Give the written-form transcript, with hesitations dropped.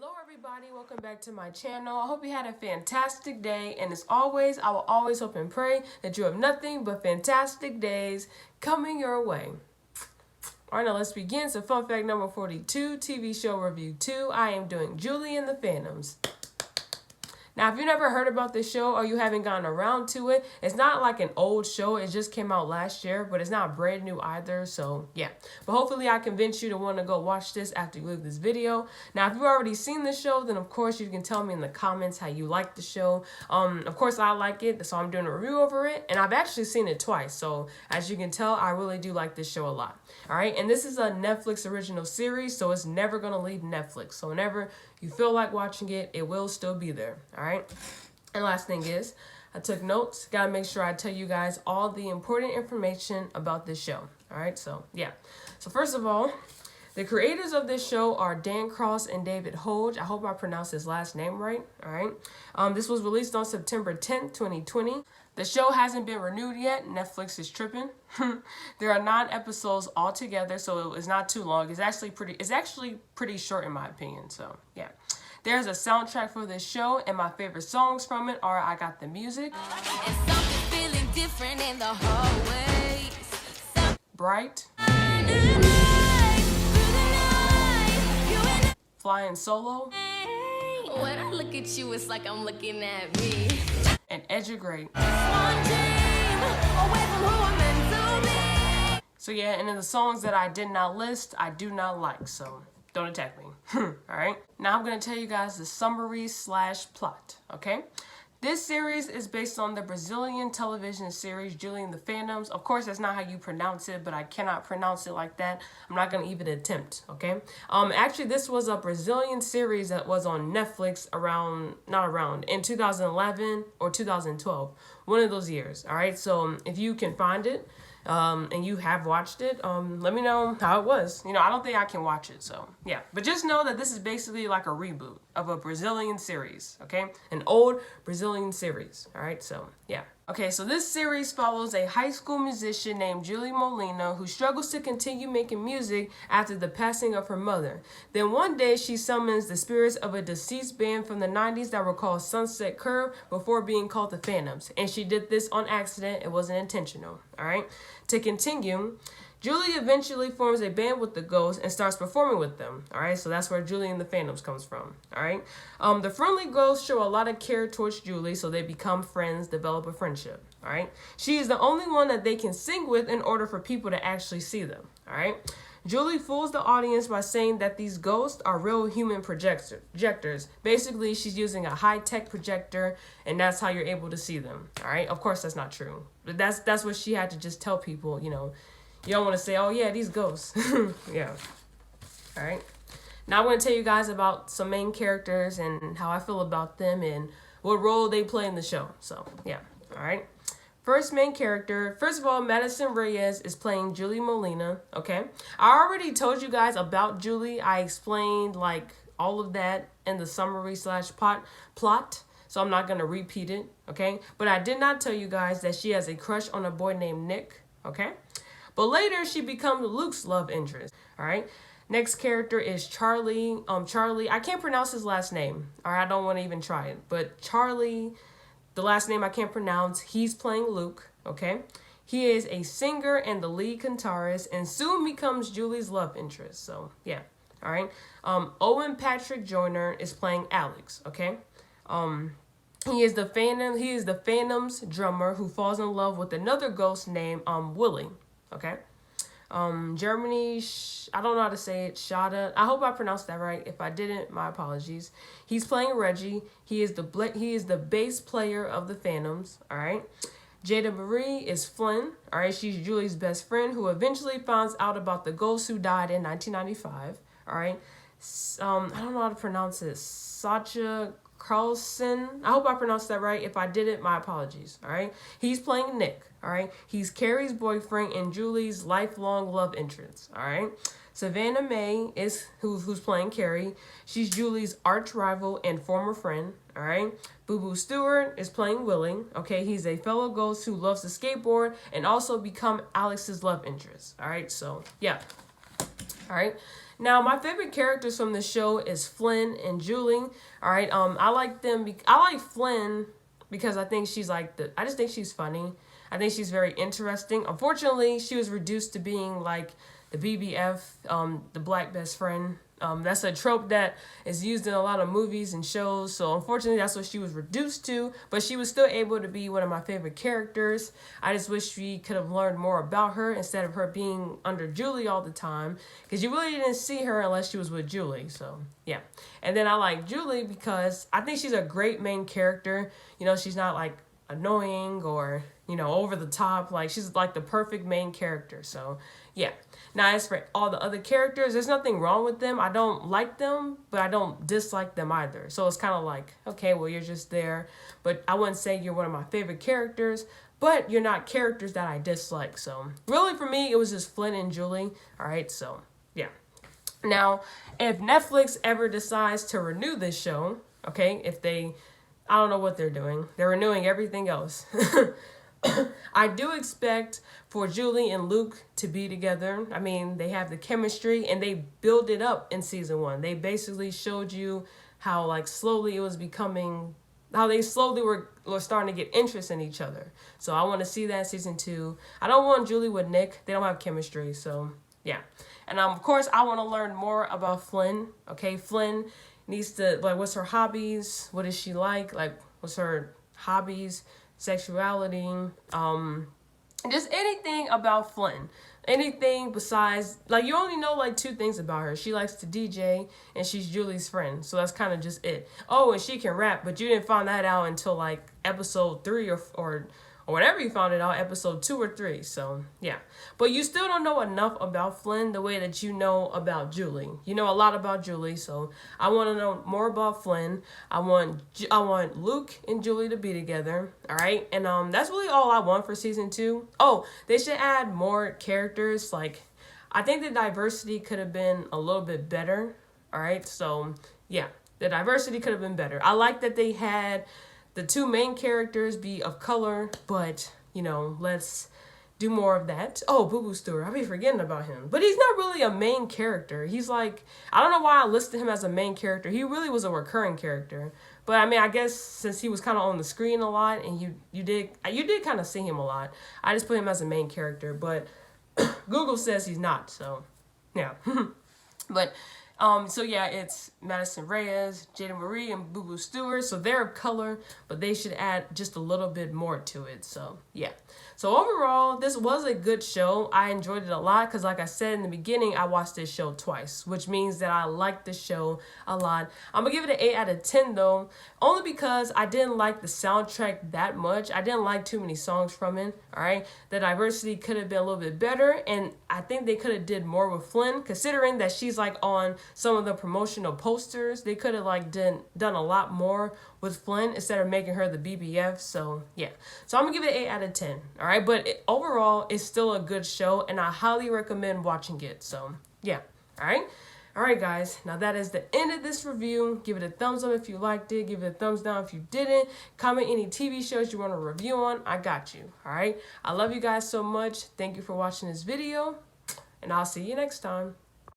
Hello everybody, welcome back to my channel. I hope you had a fantastic day, and as always, I will always hope and pray that you have nothing but fantastic days coming your way. Alright, now let's begin. So fun fact number 42, TV show review 2. I am doing Julie and the Phantoms. Now, if you never heard about this show or you haven't gotten around to it, it's not like an old show. It just came out last year, but it's not brand new either. So, yeah. But hopefully I convince you to want to go watch this after you leave this video. Now, if you've already seen the show, then of course you can tell me in the comments how you like the show. Of course, I like it, so I'm doing a review over it. And I've actually seen it twice. So, as you can tell, I really do like this show a lot. All right. And this is a Netflix original series, so it's never going to leave Netflix. So, whenever you feel like watching it, it will still be there. All right. And last thing is, I took notes. Gotta make sure I tell you guys all the important information about this show. All right. So yeah. So first of all, the creators of this show are Dan Cross and David Hodge. I hope I pronounced his last name right. All right. This was released on September 10th, 2020. The show hasn't been renewed yet. Netflix is tripping. There are 9 episodes altogether, so it's not too long. It's actually pretty short in my opinion. So yeah. There's a soundtrack for this show, and my favorite songs from it are I Got the Music, And something feeling different in the hallways. Bright, Flying Solo, When I look at you, it's like I'm looking at me. and Edge of Great. One dream away from who I'm meant to be. So yeah, and in the songs that I did not list, I do not like, so don't attack me. Alright? Now I'm going to tell you guys the summary / plot, okay? This series is based on the Brazilian television series Julie and the Phantoms. Of course, that's not how you pronounce it, but I cannot pronounce it like that. I'm not going to even attempt, okay? Actually, this was a Brazilian series that was on Netflix in 2011 or 2012. One of those years, alright? So if you can find it, and you have watched it, let me know how it was. You know, I don't think I can watch it, so yeah. But just know that this is basically like a reboot of a Brazilian series, okay? An old Brazilian series, all right? So yeah. Okay, so this series follows a high school musician named Julie Molina who struggles to continue making music after the passing of her mother. Then one day she summons the spirits of a deceased band from the 90s that were called Sunset Curve before being called the Phantoms. And she did this on accident. It wasn't intentional, all right? To continue, Julie eventually forms a band with the ghosts and starts performing with them. All right, so that's where Julie and the Phantoms comes from. All right, the friendly ghosts show a lot of care towards Julie, so they become friends, develop a friendship. All right, she is the only one that they can sing with in order for people to actually see them. All right, Julie fools the audience by saying that these ghosts are real human projectors. Basically, she's using a high-tech projector, and that's how you're able to see them. All right, of course that's not true, but that's what she had to just tell people. You know. You don't want to say, oh, yeah, these ghosts. Yeah. All right. Now I'm going to tell you guys about some main characters and how I feel about them and what role they play in the show. So, yeah. All right. First main character. First of all, Madison Reyes is playing Julie Molina. Okay. I already told you guys about Julie. I explained, like, all of that in the summary / plot. So I'm not going to repeat it. Okay. But I did not tell you guys that she has a crush on a boy named Nick. Okay. But later, she becomes Luke's love interest, all right? Next character is Charlie. Charlie, I can't pronounce his last name, or I don't want to even try it. But Charlie, the last name I can't pronounce, he's playing Luke, okay? He is a singer and the lead guitarist, and soon becomes Julie's love interest. So, yeah, all right? Owen Patrick Joyner is playing Alex, okay? He is the Phantom's drummer who falls in love with another ghost named Willie. Okay. Germany, I don't know how to say it. Shada. I hope I pronounced that right. If I didn't, my apologies. He's playing Reggie. He is the bass player of the Phantoms. All right. Jada Marie is Flynn. All right. She's Julie's best friend who eventually finds out about the ghost who died in 1995. All right. I don't know how to pronounce it. Sacha Carlson. I hope I pronounced that right. If I didn't, my apologies. All right. He's playing Nick. All right. He's Carrie's boyfriend and Julie's lifelong love interest. All right. Savannah Mae is who's playing Carrie. She's Julie's arch rival and former friend. All right. Boo Boo Stewart is playing Willie. Okay. He's a fellow ghost who loves to skateboard and also become Alex's love interest. All right. So yeah. All right. Now, my favorite characters from the show is Flynn and Julie. All right, I like them. I like Flynn because I think she's like I just think she's funny. I think she's very interesting. Unfortunately, she was reduced to being like the BBF, the black best friend. That's a trope that is used in a lot of movies and shows. So unfortunately, that's what she was reduced to. But she was still able to be one of my favorite characters. I just wish we could have learned more about her instead of her being under Julie all the time. Because you really didn't see her unless she was with Julie. So yeah. And then I like Julie because I think she's a great main character. You know, she's not like annoying or, you know, over the top. Like, she's like the perfect main character. So yeah. Now, as for all the other characters, there's nothing wrong with them. I don't like them, but I don't dislike them either. So it's kind of like, okay, well, you're just there. But I wouldn't say you're one of my favorite characters, but you're not characters that I dislike. So really, for me, it was just Flynn and Julie. All right, so yeah. Now, if Netflix ever decides to renew this show, okay, I don't know what they're doing. They're renewing everything else. I do expect for Julie and Luke to be together. I mean, they have the chemistry and they build it up in season 1. They basically showed you how like slowly it was becoming, how they slowly were starting to get interest in each other. So I want to see that in season 2. I don't want Julie with Nick. They don't have chemistry. So yeah. And of course, I want to learn more about Flynn. Okay, Flynn needs to, like, what's her hobbies? What is she like? Like, what's her hobbies? Sexuality, just anything about Flynn. Anything besides, like, you only know like 2 things about her. She likes to DJ and she's Julie's friend. So that's kind of just it. Oh, and she can rap, but you didn't find that out until like episode 3 or whenever you found it out, episode 2 or 3. So yeah, but you still don't know enough about Flynn the way that you know about Julie. You know a lot about Julie, so I want to know more about Flynn. I want Luke and Julie to be together. All right, and that's really all I want for season 2. Oh, they should add more characters. Like, I think the diversity could have been a little bit better. All right, so yeah, the diversity could have been better. I like that they had the 2 main characters be of color, but, you know, let's do more of that. Oh, Boo Boo Stewart. I'll be forgetting about him. But he's not really a main character. He's like, I don't know why I listed him as a main character. He really was a recurring character. But, I mean, I guess since he was kind of on the screen a lot and you did kind of see him a lot, I just put him as a main character. But Google says he's not, so, yeah. But so yeah, it's Madison Reyes, Jada Marie, and Boo Boo Stewart. So they're of color, but they should add just a little bit more to it. So yeah. So overall, this was a good show. I enjoyed it a lot because, like I said in the beginning, I watched this show twice, which means that I liked the show a lot. I'm going to give it an 8 out of 10, though, only because I didn't like the soundtrack that much. I didn't like too many songs from it, all right? The diversity could have been a little bit better, and I think they could have did more with Flynn, considering that she's, like, on some of the promotional posters. They could have, like, done a lot more with Flynn instead of making her the BBF. So yeah, so I'm gonna give it an 8 out of 10. All right, but overall it's still a good show and I highly recommend watching it. So yeah, all right guys, now that is the end of this review. Give it a thumbs up if you liked it, give it a thumbs down if you didn't. Comment any TV shows you want to review on. I got you. All right, I love you guys so much. Thank you for watching this video and I'll see you next time.